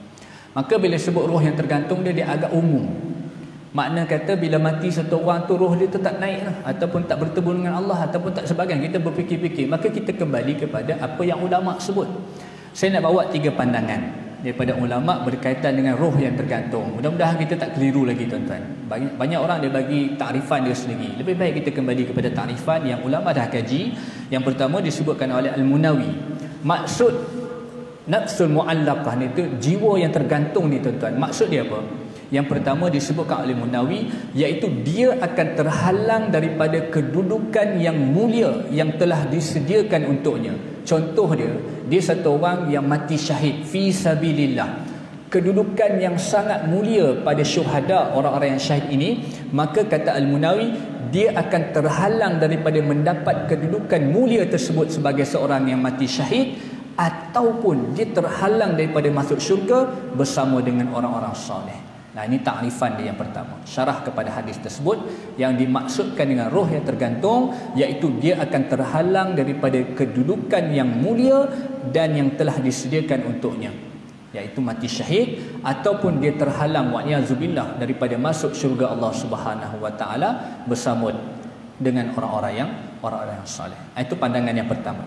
Maka bila sebut roh yang tergantung, dia agak umum. Makna kata bila mati satu orang tu, roh dia tetap naik ataupun tak bertemu dengan Allah ataupun tak sebagainya. Kita berfikir-fikir, maka kita kembali kepada apa yang ulama sebut. Saya nak bawa 3 pandangan daripada ulama berkaitan dengan roh yang tergantung. Mudah-mudahan kita tak keliru lagi tuan-tuan. Banyak orang dia bagi takrifan dia sendiri. Lebih baik kita kembali kepada takrifan yang ulama dah kaji. Yang pertama disebutkan oleh Al-Munawi. Maksud nafsul mu'allaqah ni tu, jiwa yang tergantung ni tuan-tuan, maksud dia apa? Yang pertama disebutkan oleh Munawi, iaitu dia akan terhalang daripada kedudukan yang mulia yang telah disediakan untuknya. Contoh dia satu orang yang mati syahid fi sabilillah. Kedudukan yang sangat mulia pada syuhada, orang-orang yang syahid ini. Maka kata Al-Munawi, dia akan terhalang daripada mendapat kedudukan mulia tersebut sebagai seorang yang mati syahid, ataupun dia terhalang daripada masuk syurga bersama dengan orang-orang soleh. Nah, ini takrifan dia yang pertama. Syarah kepada hadis tersebut, yang dimaksudkan dengan roh yang tergantung, iaitu dia akan terhalang daripada kedudukan yang mulia dan yang telah disediakan untuknya, iaitu mati syahid, ataupun dia terhalang wa'iyadzubillah daripada masuk syurga Allah Subhanahu wa taala bersama dengan orang-orang yang soleh. Itu pandangan yang pertama.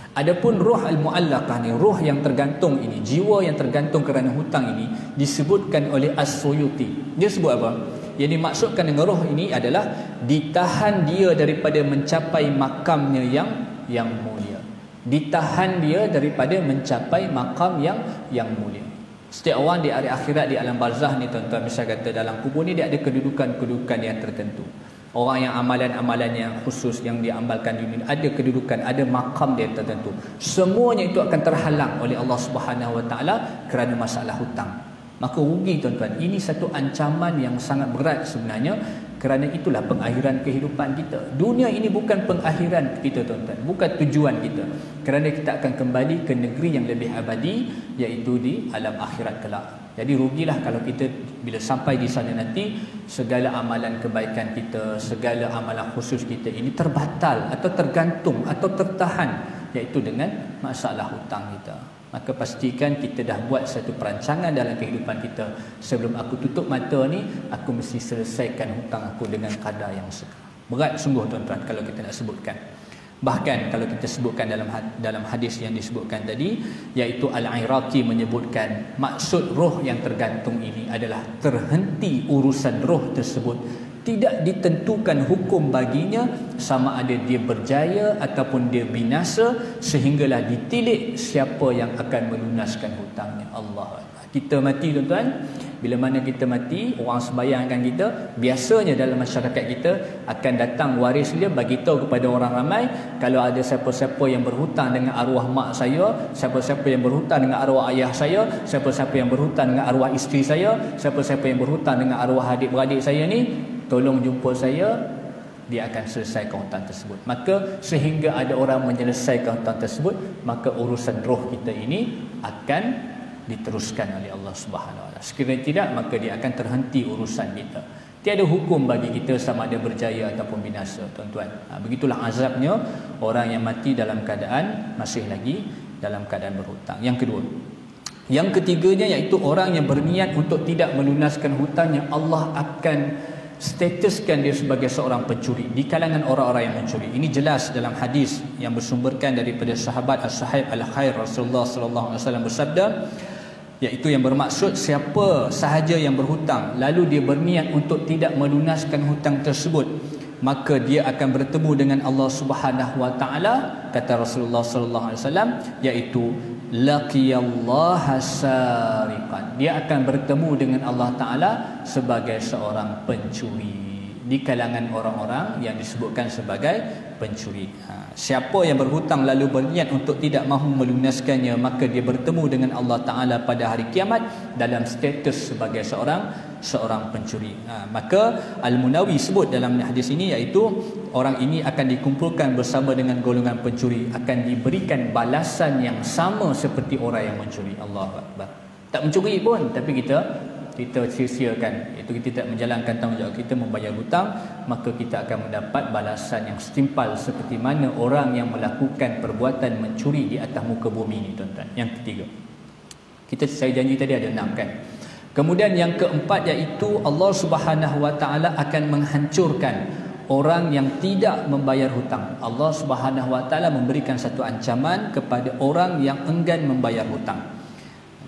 Adapun roh al-mu'allaqah ni, roh yang tergantung ini, jiwa yang tergantung kerana hutang ini, disebutkan oleh As-Suyuti. Dia sebut apa? Yang dimaksudkan dengan roh ini adalah ditahan dia daripada mencapai makamnya yang mulia. Ditahan dia daripada mencapai makam yang mulia. Setiap orang di hari akhirat, di alam barzah ni tuan-tuan, bisa kata dalam kubur ni dia ada kedudukan-kedudukan yang tertentu. Orang yang amalan-amalan yang khusus yang diamalkan di dunia, ada kedudukan, ada makam dia tertentu. Semuanya itu akan terhalang oleh Allah Subhanahu wa taala kerana masalah hutang. Maka rugi tuan-tuan. Ini satu ancaman yang sangat berat sebenarnya, kerana itulah pengakhiran kehidupan kita. Dunia ini bukan pengakhiran kita tuan-tuan, bukan tujuan kita. Kerana kita akan kembali ke negeri yang lebih abadi, iaitu di alam akhirat kelak. Jadi rugilah kalau kita bila sampai di sana nanti, segala amalan kebaikan kita, segala amalan khusus kita ini terbatal atau tergantung atau tertahan, iaitu dengan masalah hutang kita. Maka pastikan kita dah buat satu perancangan dalam kehidupan kita. Sebelum aku tutup mata ni, aku mesti selesaikan hutang aku dengan kadar yang segera. Berat sungguh tuan-tuan kalau kita nak sebutkan. Bahkan kalau kita sebutkan dalam hadis yang disebutkan tadi, iaitu Al-Iraqi menyebutkan maksud roh yang tergantung ini adalah terhenti urusan roh tersebut, tidak ditentukan hukum baginya sama ada dia berjaya ataupun dia binasa, sehinggalah ditilik siapa yang akan melunaskan hutangnya. Allah. Kita mati tuan-tuan, bila mana kita mati, orang sembahyangkan kita, biasanya dalam masyarakat kita akan datang waris dia bagi tahu kepada orang ramai, kalau ada siapa-siapa yang berhutang dengan arwah mak saya, siapa-siapa yang berhutang dengan arwah ayah saya, siapa-siapa yang berhutang dengan arwah isteri saya, siapa-siapa yang berhutang dengan arwah adik-beradik saya ni, tolong jumpa saya, dia akan selesaikan hutang tersebut. Maka sehingga ada orang menyelesaikan hutang tersebut, maka urusan roh kita ini akan diteruskan oleh Allah Subhanahu Wa Taala. Sekiranya tidak, maka dia akan terhenti urusan kita. Tiada hukum bagi kita sama ada berjaya ataupun binasa, tuan-tuan. Begitulah azabnya orang yang mati dalam keadaan masih lagi dalam keadaan berhutang. Yang kedua, yang ketiganya iaitu orang yang berniat untuk tidak melunaskan hutangnya, Allah akan statuskan dia sebagai seorang pencuri di kalangan orang-orang yang mencuri. Ini jelas dalam hadis yang bersumberkan daripada sahabat As-Sahib Al-Khair, Rasulullah sallallahu alaihi wasallam bersabda, iaitu yang bermaksud siapa sahaja yang berhutang lalu dia berniat untuk tidak melunaskan hutang tersebut, maka dia akan bertemu dengan Allah Subhanahu Wa Taala, kata Rasulullah sallallahu alaihi wasallam, iaitu laqiyallaha sariqan, dia akan bertemu dengan Allah Taala sebagai seorang pencuri di kalangan orang-orang yang disebutkan sebagai pencuri. Siapa yang berhutang lalu berniat untuk tidak mahu melunaskannya, maka dia bertemu dengan Allah Taala pada hari kiamat dalam status sebagai seorang pencuri. Maka Al-Munawi sebut dalam hadis ini, iaitu orang ini akan dikumpulkan bersama dengan golongan pencuri, akan diberikan balasan yang sama seperti orang yang mencuri. Allahu Akbar. Tak mencuri pun, tapi kita sia-siakan, iaitu kita tidak menjalankan tanggungjawab kita membayar hutang, maka kita akan mendapat balasan yang setimpal seperti mana orang yang melakukan perbuatan mencuri di atas muka bumi ini, tuan-tuan. Yang ketiga, saya janji tadi ada 6 kan. Kemudian yang keempat, iaitu Allah Subhanahu Wa Taala akan menghancurkan orang yang tidak membayar hutang. Allah Subhanahu Wa Taala memberikan satu ancaman kepada orang yang enggan membayar hutang.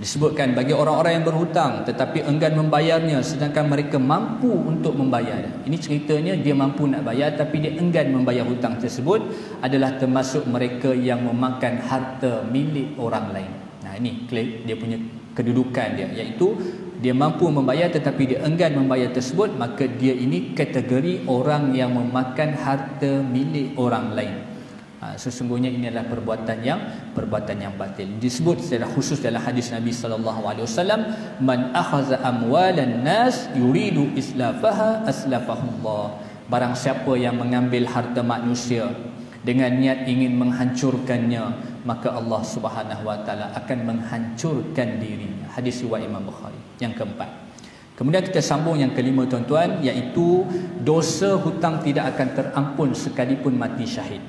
Disebutkan bagi orang-orang yang berhutang tetapi enggan membayarnya, sedangkan mereka mampu untuk membayar. Ini ceritanya dia mampu nak bayar tapi dia enggan membayar hutang tersebut, adalah termasuk mereka yang memakan harta milik orang lain. Nah, ini dia punya kedudukan dia, iaitu dia mampu membayar tetapi dia enggan membayar tersebut, maka dia ini kategori orang yang memakan harta milik orang lain. Sesungguhnya ini adalah perbuatan yang batil. Disebut secara khusus dalam hadis Nabi sallallahu alaihi wasallam, man akhadha amwalan nas yuridu islafaha aslafahullah. Barang siapa yang mengambil harta manusia dengan niat ingin menghancurkannya, maka Allah Subhanahu Wa Taala akan menghancurkan dirinya. Hadis riwayat Imam Bukhari. Yang keempat, kemudian kita sambung yang kelima, tuan-tuan, iaitu dosa hutang tidak akan terampun sekalipun mati syahid.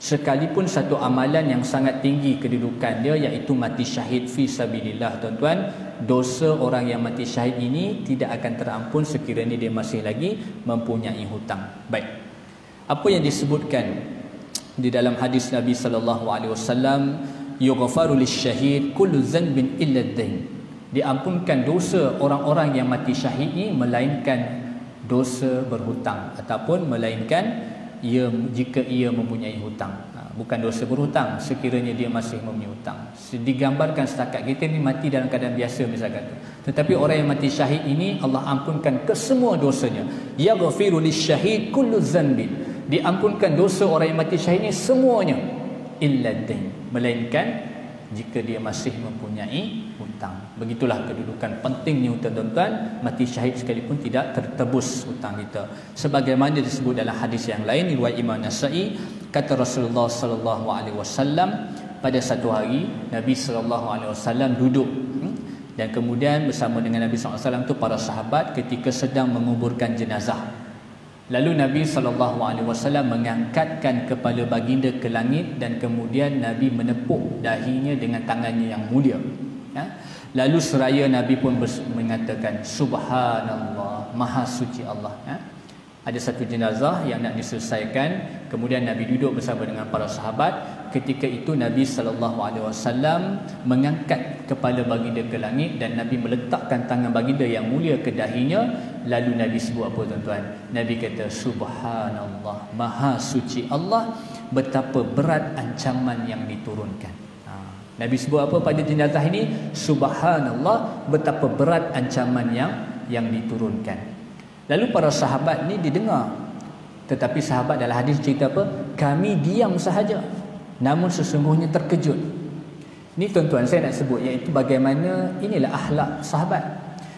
Sekalipun satu amalan yang sangat tinggi kedudukan dia, iaitu mati syahid fi sabilillah, tuan-tuan, dosa orang yang mati syahid ini tidak akan terampun sekiranya dia masih lagi mempunyai hutang. Baik, apa yang disebutkan di dalam hadis Nabi sallallahu alaihi wasallam, yughfaru lisyahid kullu dhanbin illa ad-dain, diampunkan dosa orang-orang yang mati syahid ini melainkan dosa berhutang, ataupun melainkan jika ia mempunyai hutang. Bukan dosa berhutang sekiranya dia masih mempunyai hutang. Digambarkan setakat kita ni mati dalam keadaan biasa misalkan tu. Tetapi orang yang mati syahid ini Allah ampunkan ke semua dosanya. Yaghfiru lisyahid kullu dhanbin, diampunkan dosa orang yang mati syahid ini semuanya, illa dain, melainkan jika dia masih mempunyai hutang. Begitulah kedudukan pentingnya hutang, tuan-tuan. Mati syahid sekalipun tidak tertebus hutang kita. Sebagaimana disebut dalam hadis yang lain riwayat Imam Nasa'i, kata Rasulullah sallallahu alaihi wasallam, pada satu hari Nabi sallallahu alaihi wasallam duduk dan kemudian bersama dengan Nabi sallallahu alaihi wasallam tu para sahabat ketika sedang menguburkan jenazah. Lalu Nabi SAW mengangkatkan kepala baginda ke langit dan kemudian Nabi menepuk dahinya dengan tangannya yang mulia. Lalu seraya Nabi pun mengatakan, Subhanallah, Maha Suci Allah. Ada satu jenazah yang nak diselesaikan, kemudian Nabi duduk bersama dengan para sahabat. Ketika itu Nabi SAW mengangkat kepala baginda ke langit dan Nabi meletakkan tangan baginda yang mulia ke dahinya. Lalu Nabi sebut apa tuan-tuan? Nabi kata, Subhanallah, Maha suci Allah, betapa berat ancaman yang diturunkan. Nabi sebut apa pada jenazah ini? Subhanallah, betapa berat ancaman yang diturunkan. Lalu para sahabat ni didengar, tetapi sahabat dalam hadis cerita apa? Kami diam sahaja, namun sesungguhnya terkejut. Ni tuan-tuan saya nak sebut, iaitu bagaimana inilah akhlak sahabat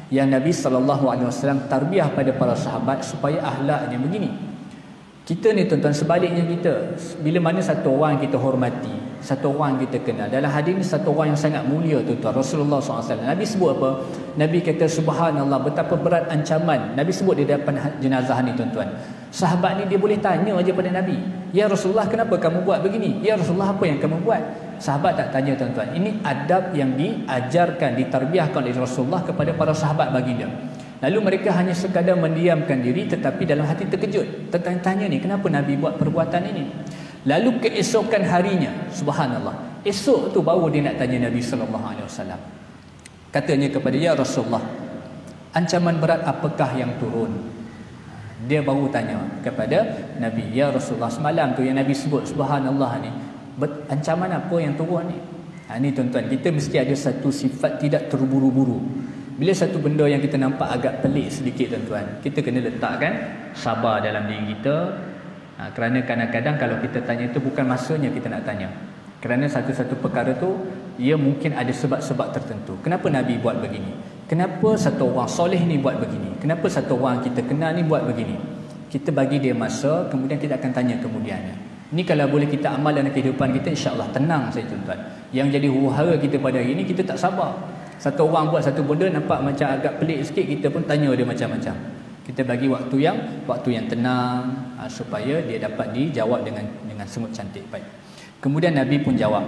yang Nabi SAW tarbiyah pada para sahabat supaya akhlaknya begini. Kita ni tuan-tuan, sebaliknya kita, bila mana satu orang kita hormati, satu orang kita kenal, dalam hadis ni satu orang yang sangat mulia tuan-tuan, Rasulullah SAW. Nabi sebut apa? Nabi kata, Subhanallah, betapa berat ancaman. Nabi sebut di depan jenazah ni tuan-tuan. Sahabat ni dia boleh tanya aja pada Nabi, Ya Rasulullah, kenapa kamu buat begini? Ya Rasulullah, apa yang kamu buat? Sahabat tak tanya tuan-tuan. Ini adab yang diajarkan, ditarbiahkan oleh Rasulullah kepada para sahabat baginda. Lalu mereka hanya sekadar mendiamkan diri, tetapi dalam hati terkejut. Tanya ni, kenapa Nabi buat perbuatan ini? Lalu keesokan harinya, subhanallah, esok tu baru dia nak tanya Nabi SAW. Katanya kepada, Ya Rasulullah, ancaman berat apakah yang turun? Dia baru tanya kepada Nabi, Ya Rasulullah, semalam tu yang Nabi sebut, subhanallah ni, ancaman apa yang turun ni? Ni tuan-tuan, kita mesti ada satu sifat tidak terburu-buru. Bila satu benda yang kita nampak agak pelik sedikit tuan-tuan, kita kena letakkan sabar dalam diri kita. Kerana kadang-kadang kalau kita tanya itu bukan masanya kita nak tanya. Kerana satu-satu perkara tu, ia mungkin ada sebab-sebab tertentu. Kenapa Nabi buat begini? Kenapa satu orang soleh ni buat begini? Kenapa satu orang kita kenal ni buat begini? Kita bagi dia masa, kemudian kita akan tanya kemudiannya. Ini kalau boleh kita amal dalam kehidupan kita, insya-Allah tenang saya tuan-tuan. Yang jadi huru-hara kita pada hari ini, kita tak sabar. Satu orang buat satu benda nampak macam agak pelik sikit, kita pun tanya dia macam-macam. Kita bagi waktu yang tenang, supaya dia dapat dijawab dengan semut cantik. Baik. Kemudian Nabi pun jawab.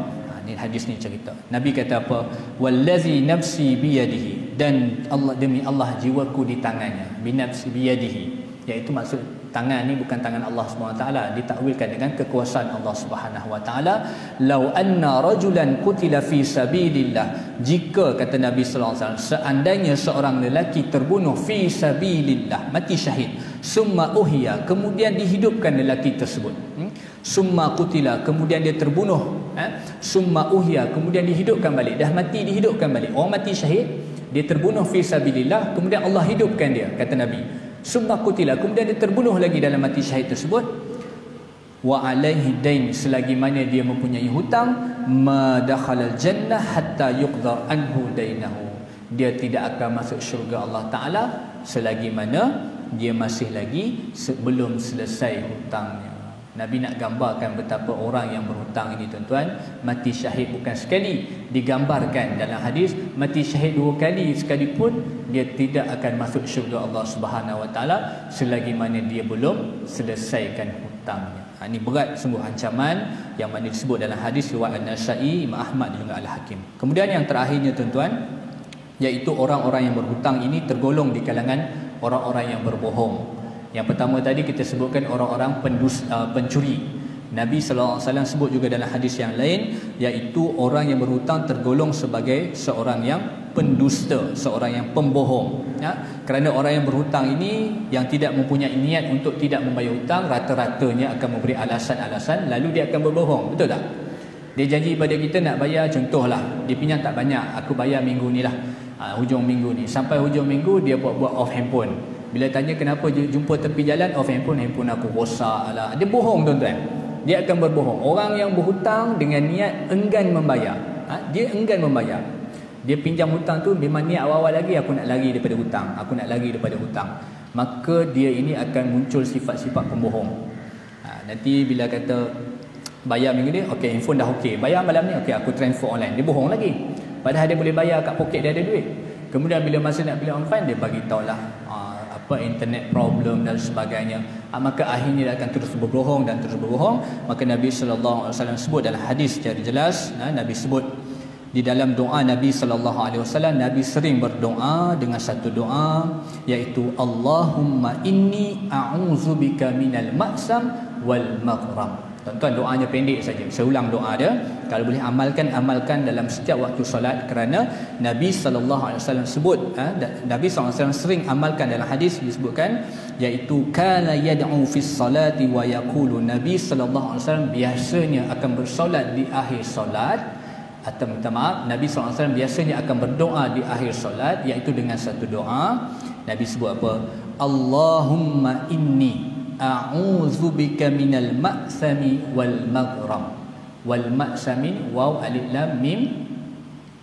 Ni hadis ni cerita. Nabi kata apa? Wallazi nafsi biyadihi, dan Allah, demi Allah jiwaku di tangannya. Binafsi biyadihi, iaitu maksud tangan ni bukan tangan Allah SWT, ditakwilkan dengan kekuasaan Allah SWT. Lau anna rajulan qutila fi sabilillah, jika kata Nabi sallallahu alaihi wasallam, seandainya seorang lelaki terbunuh fi sabilillah, mati syahid, summa uhiya, kemudian dihidupkan lelaki tersebut, summa qutila, kemudian dia terbunuh, summa uhiya, kemudian dihidupkan balik, dah mati dihidupkan balik. Orang mati syahid, dia terbunuh fi sabilillah, kemudian Allah hidupkan dia, kata Nabi. Summa qutila, kemudian dia terbunuh lagi dalam mati syahid tersebut. Wa alaihi dain, selagi mana dia mempunyai hutang, ma dakhalal jannah hatta yuqda anhu dainahu, dia tidak akan masuk syurga Allah Ta'ala selagi mana dia masih lagi belum selesai hutangnya. Nabi nak gambarkan betapa orang yang berhutang ini tuan-tuan, mati syahid bukan sekali, digambarkan dalam hadis mati syahid 2 kali sekalipun dia tidak akan masuk syurga Allah Subhanahu Wa Taala selagi mana dia belum selesaikan hutangnya. Ini berat sungguh ancaman yang mana disebut dalam hadis riwayat An-Nasa'i, Imam Ahmad dan juga Al-Hakim. Kemudian yang terakhirnya tuan-tuan, iaitu orang-orang yang berhutang ini tergolong di kalangan orang-orang yang berbohong. Yang pertama tadi kita sebutkan orang-orang pencuri. Nabi SAW sebut juga dalam hadis yang lain, iaitu orang yang berhutang tergolong sebagai seorang yang pendusta, seorang yang pembohong. Kerana orang yang berhutang ini yang tidak mempunyai niat untuk tidak membayar hutang, rata-ratanya akan memberi alasan-alasan, lalu dia akan berbohong. Betul tak? Dia janji pada kita nak bayar, contohlah dia pinjam tak banyak, aku bayar minggu ni lah, hujung minggu ni. Sampai hujung minggu dia buat off handphone. Bila tanya kenapa jumpa tepi jalan, off handphone aku rosak lah. Dia bohong tuan-tuan. Dia akan berbohong. Orang yang berhutang dengan niat enggan membayar, dia enggan membayar. Dia pinjam hutang tu memang niat awal-awal lagi, aku nak lari daripada hutang, aku nak lari daripada hutang. Maka dia ini akan muncul sifat-sifat pembohong. Nanti bila kata bayar minggu ni, okey handphone dah okey, bayar malam ni, okey aku transfer online. Dia bohong lagi. Padahal dia boleh bayar, kat poket dia ada duit. Kemudian bila masa nak beli online, dia bagi tahulah internet problem dan sebagainya. Maka akhirnya dia akan terus berbohong dan terus berbohong. Maka Nabi SAW sebut dalam hadis secara jelas, Nabi sebut Di dalam doa Nabi sallallahu alaihi wasallam, Nabi sering berdoa dengan satu doa, iaitu Allahumma inni a'udzubika minal ma'sam wal maghram. Tuan-tuan, doanya pendek saja. Saya ulang doa dia. Kalau boleh amalkan dalam setiap waktu solat, kerana Nabi sallallahu alaihi wasallam sebut, Nabi sallallahu alaihi wasallam sering amalkan. Dalam hadis disebutkan, iaitu kana yad'u fis salati wa yaqulu, Nabi sallallahu alaihi wasallam biasanya akan bersolat di akhir solat, atau minta maaf, Nabi sallallahu alaihi wasallam biasanya akan berdoa di akhir solat, iaitu dengan satu doa. Nabi sebut apa? Allahumma inni a'udzubika minal ma'sami wal maghram. Wal ma'sami waw alif lam mim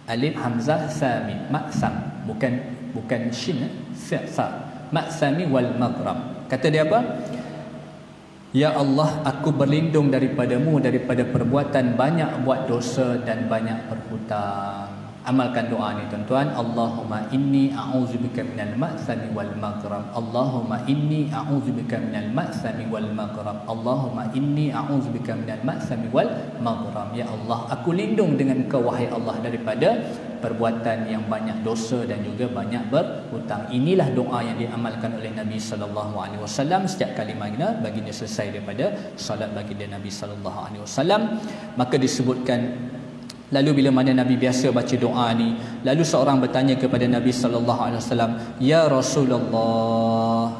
alif hamzah sa mim, ma'sam, bukan shin, sa, ma'sami wal maghram. Kata dia apa? Ya Allah, aku berlindung daripadamu daripada perbuatan banyak buat dosa dan banyak berhutang. Amalkan doa ni tuan-tuan. Allahumma inni a'udzubika minal ma'sami wal maghram. Allahumma inni a'udzubika minal ma'sami wal maghram. Allahumma inni a'udzubika minal ma'sami wal maghram. Ya Allah, aku lindung dengan Engkau wahai Allah daripada perbuatan yang banyak dosa dan juga banyak berhutang. Inilah doa yang diamalkan oleh Nabi sallallahu alaihi wasallam setiap kali mana baginda selesai daripada solat baginda Nabi sallallahu alaihi wasallam. Maka disebutkan, lalu bila mana Nabi biasa baca doa ni, lalu seorang bertanya kepada Nabi sallallahu alaihi wasallam, "Ya Rasulullah,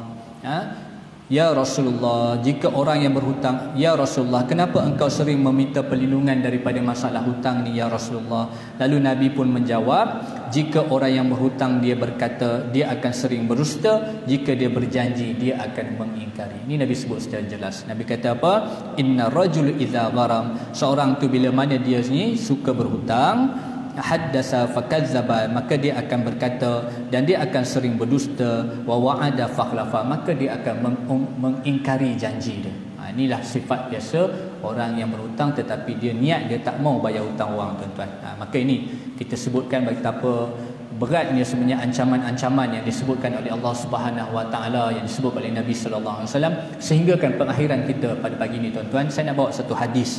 ya Rasulullah, jika orang yang berhutang, ya Rasulullah, kenapa engkau sering meminta perlindungan daripada masalah hutang ni ya Rasulullah?" Lalu Nabi pun menjawab, jika orang yang berhutang dia berkata, dia akan sering berdusta, jika dia berjanji dia akan mengingkari. Ini Nabi sebut secara jelas. Nabi kata apa? Inna rajul idza gharam, seorang tu bila mana dia ni suka berhutang, haddasa fakazzaba, maka dia akan berkata dan dia akan sering berdusta, wa wa'ada fakhlafa, maka dia akan mengingkari janji dia. Inilah sifat biasa orang yang berhutang tetapi dia niat dia tak mau bayar hutang orang, tuan-tuan. Maka ini kita sebutkan betapa beratnya sebenarnya ancaman-ancaman yang disebutkan oleh Allah Subhanahu Wa Taala, yang disebut oleh Nabi sallallahu alaihi wasallam, sehinggakan pengakhiran kita pada pagi ini, tuan-tuan. Saya nak bawa satu hadis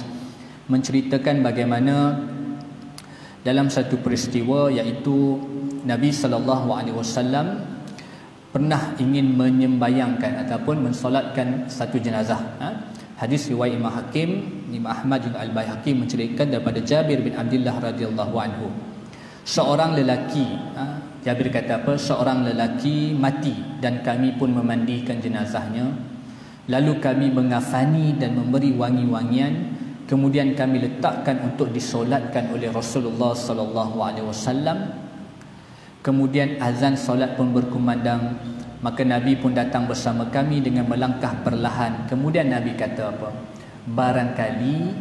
menceritakan bagaimana dalam satu peristiwa, iaitu Nabi sallallahu alaihi wasallam pernah ingin menyembayangkan ataupun mensolatkan satu jenazah. Hadis riwayat Imam Hakim, Imam Ahmad juga Al-Baihaqi menceritakan daripada Jabir bin Abdullah radhiyallahu anhu. Seorang lelaki, Jabir kata apa? Seorang lelaki mati dan kami pun memandikan jenazahnya. Lalu kami mengafani dan memberi wangi-wangian. Kemudian kami letakkan untuk disolatkan oleh Rasulullah sallallahu alaihi wasallam. Kemudian azan solat pun berkumandang, maka Nabi pun datang bersama kami dengan melangkah perlahan. Kemudian Nabi kata apa? Barangkali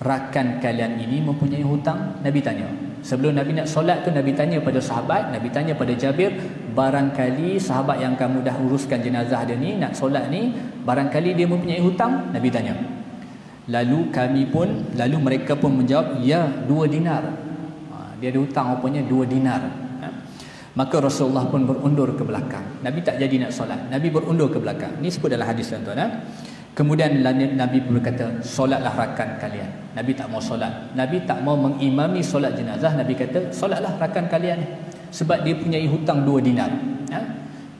rakan kalian ini mempunyai hutang. Nabi tanya. Sebelum Nabi nak solat tu, Nabi tanya pada sahabat, Nabi tanya pada Jabir, barangkali sahabat yang kamu dah uruskan jenazah dia ni, nak solat ni, barangkali dia mempunyai hutang? Nabi tanya. Lalu mereka pun menjawab, ya, 2 dinar. Dia ada hutang rupanya 2 dinar. Maka Rasulullah pun berundur ke belakang. Nabi tak jadi nak solat. Nabi berundur ke belakang. Ini sebut dalam hadis, tuan-tuan. Kemudian Nabi berkata, solatlah rakan kalian. Nabi tak mau solat. Nabi tak mau mengimami solat jenazah. Nabi kata, solatlah rakan kalian, sebab dia punya hutang 2 dinar.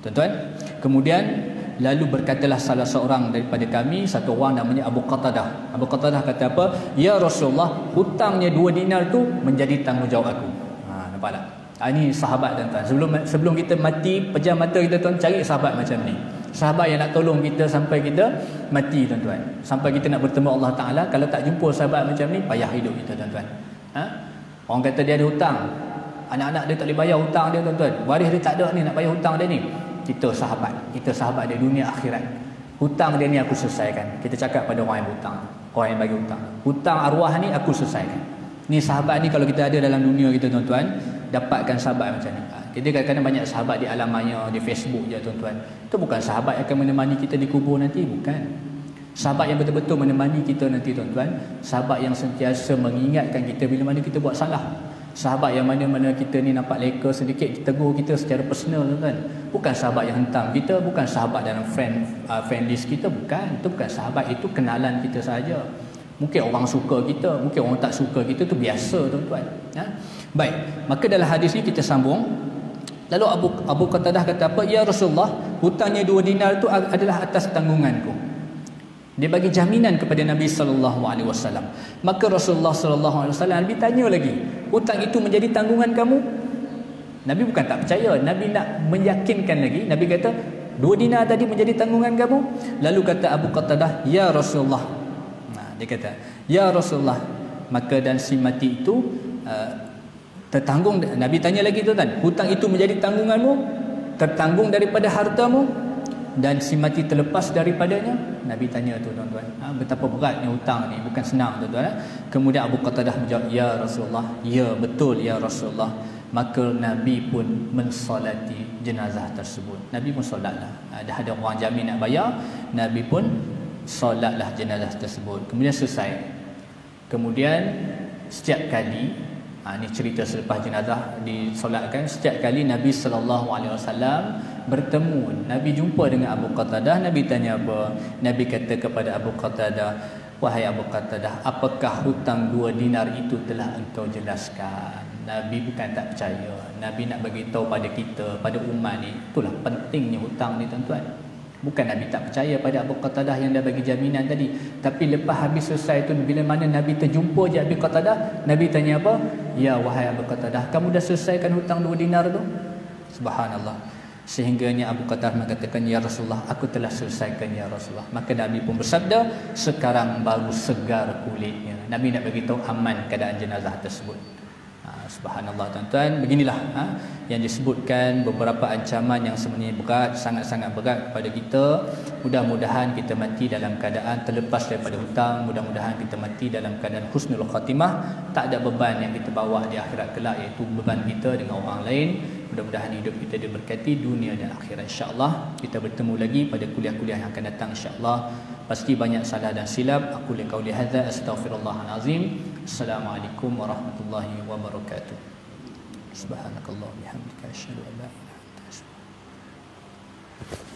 Tuan-tuan. Kemudian lalu berkatalah salah seorang daripada kami, satu orang namanya Abu Qatadah. Abu Qatadah kata apa? Ya Rasulullah, hutangnya 2 dinar tu menjadi tanggungjawab aku. Nampak tak? Ini sahabat, tuan-tuan. Sebelum kita mati, pejam mata kita, tuan, cari sahabat macam ni. Sahabat yang nak tolong kita sampai kita mati, tuan-tuan. Sampai kita nak bertemu Allah Ta'ala. Kalau tak jumpa sahabat macam ni, payah hidup kita, tuan-tuan. Orang kata dia ada hutang, anak-anak dia tak boleh bayar hutang dia, tuan-tuan. Waris dia tak ada ni, nak bayar hutang dia ni. Kita sahabat dia dunia akhirat. Hutang dia ni aku selesaikan. Kita cakap pada orang yang hutang, orang yang bagi hutang, hutang arwah ni aku selesaikan. Ni sahabat ni kalau kita ada dalam dunia kita, tuan-tuan, dapatkan sahabat macam ni. Kita kadang-kadang banyak sahabat di alam maya, di Facebook je, tuan-tuan. Itu bukan sahabat yang akan menemani kita di kubur nanti, bukan. Sahabat yang betul-betul menemani kita nanti, tuan-tuan. Sahabat yang sentiasa mengingatkan kita bila mana kita buat salah. Sahabat yang mana-mana kita ni nampak leka sedikit, ditegur kita secara personal, tuan-tuan. Bukan sahabat yang hentam kita, bukan sahabat dalam friend list kita, bukan. Itu bukan sahabat, itu kenalan kita saja. Mungkin orang suka kita, mungkin orang tak suka kita, tu biasa tuan-tuan. Baik, maka dalam hadis ni kita sambung. Lalu Abu Qatadah kata apa? Ya Rasulullah, hutangnya 2 dinar itu adalah atas tanggunganku. Dia bagi jaminan kepada Nabi sallallahu alaihi wasallam. Maka Rasulullah sallallahu alaihi wasallam Nabi tanya lagi, hutang itu menjadi tanggungan kamu? Nabi bukan tak percaya, Nabi nak meyakinkan lagi. Nabi kata, 2 dinar tadi menjadi tanggungan kamu? Lalu kata Abu Qatadah, ya Rasulullah. Dia kata, ya Rasulullah, maka dan si mati itu tertanggung. Nabi tanya lagi tu kan, hutang itu menjadi tanggunganmu, tertanggung daripada hartamu, dan si mati terlepas daripadanya? Nabi tanya tu tuan-tuan. Betapa beratnya hutang ni, bukan senang tuan-tuan. Kemudian Abu Qatadah menjawab, ya Rasulullah, ya betul ya Rasulullah. Maka Nabi pun mensolati jenazah tersebut. Nabi pun solatlah. Dah ada orang jamin nak bayar, Nabi pun solatlah jenazah tersebut. Kemudian selesai. Kemudian setiap kali, ini cerita selepas jenazah disolatkan, setiap kali Nabi SAW bertemu, Nabi jumpa dengan Abu Qatadah, Nabi tanya apa? Nabi kata kepada Abu Qatadah, wahai Abu Qatadah, apakah hutang 2 dinar itu telah engkau jelaskan? Nabi bukan tak percaya, Nabi nak bagi tahu pada kita, pada umat ni, itulah pentingnya hutang ni tuan-tuan. Bukan Nabi tak percaya pada Abu Qatadah yang dah bagi jaminan tadi, tapi lepas habis selesai tu, bila mana Nabi terjumpa je Abu Qatadah, Nabi tanya apa? Ya wahai Abu Qatadah, kamu dah selesaikan hutang 2 dinar tu? Subhanallah. Sehingganya Abu Qatadah mengatakan, ya Rasulullah, aku telah selesaikan ya Rasulullah. Maka Nabi pun bersabda, sekarang baru segar kulitnya. Nabi nak bagi tahu aman keadaan jenazah tersebut. Subhanallah tuan-tuan, beginilah yang disebutkan beberapa ancaman yang sebenarnya berat, sangat-sangat berat kepada kita. Mudah-mudahan kita mati dalam keadaan terlepas daripada hutang, mudah-mudahan kita mati dalam keadaan husnul khatimah, tak ada beban yang kita bawa di akhirat kelak, iaitu beban kita dengan orang lain. Mudah-mudahan hidup kita diberkati dunia dan akhirat, insya-Allah. Kita bertemu lagi pada kuliah-kuliah yang akan datang, insya-Allah. Pasti banyak salah dan silap. Aku qauli hadza, astaghfirullahal azim. Assalamualaikum warahmatullahi wabarakatuh. Subhanakallah bihamdika asyhadu an la ilaha illa anta astaghfiruka.